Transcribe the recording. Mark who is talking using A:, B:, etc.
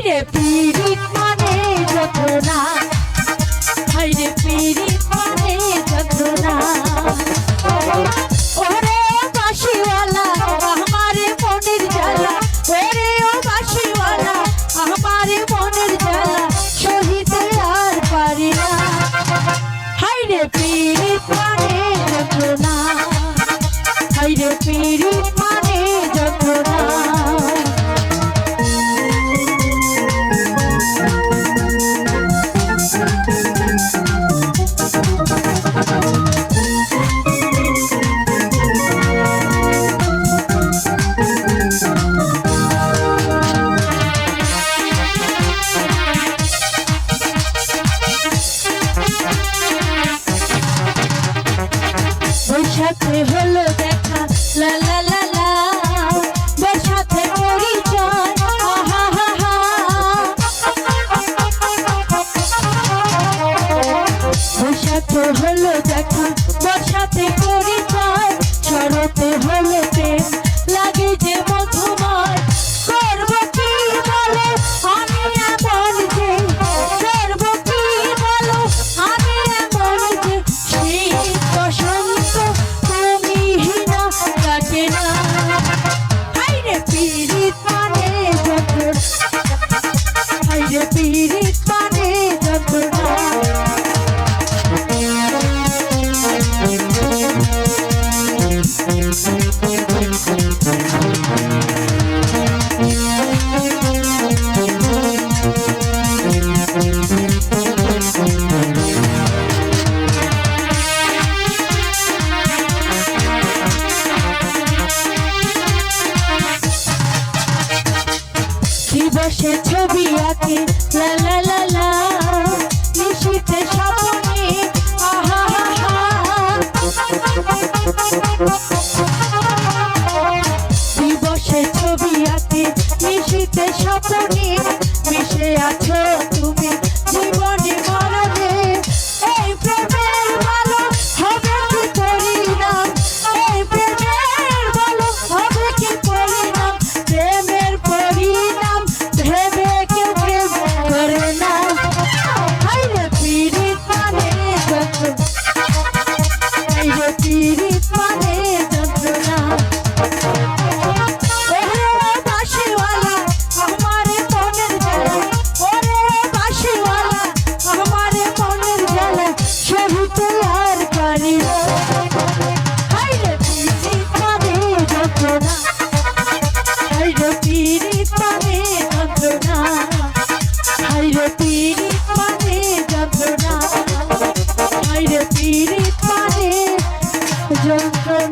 A: হাইরে পীড়িত মানে যন্ত্রণা, হাইরে পীড়িত মানে যন্ত্রণা। ওরে বাঁশিওয়ালা আমারে মনের জ্বালা, ওরে ও বাঁশিওয়ালা আমারে মনের জ্বালা, সহিতে আর পারি না। হাইরে পীড়িত মানে যন্ত্রণা, হাইরে পীড়িত মানে যন্ত্রণা। সাথে হলো দেখা লা লা লা লা, তোর সাথে পরিচয় আহা হা হা। তোর সাথে হলো দেখা, তোর সাথে পরিচয়, শরতে হলো প্রেম লাগে যে মধুময়। করব কি বলো আমি এমন যে, করব কি বলো আমি এমন যে, শীত বসন্ত তুমি হিনা কাটে না। হাইরে পীড়িত মানে যন্ত্রণা, হাইরে পীড়িত মানে যন্ত্রণা। দিবসে ছবি আঁকে লা লা লা লা, নিশীথে স্বপ্নে আহা হা হা। দিবসে ছবি আঁকে নিশীথে স্বপ্নে, মিশে আছো তুমি জীবনে মরণে। এই প্রেমের ভালো হবে কি পরিণাম, এই প্রেমের ভালো হবে কি পরিণাম, প্রেমের পরিণাম ভেবে কেউ প্রেম করে না। হাইরে পীড়িত মানে যন্ত্রণা, হাইরে পীড়িত মানে যন্ত্রণা। ওরে বাঁশিওয়ালা আমারে মনের জ্বালা, ওরে বাঁশিওয়ালা আমারে মনের জ্বালা, সহিতে আর পারি না। হাইরে পীড়িত মানে যন্ত্রণা, হাইরে পীড়িত মানে যন্ত্রণা, হাইরে পীড়িত।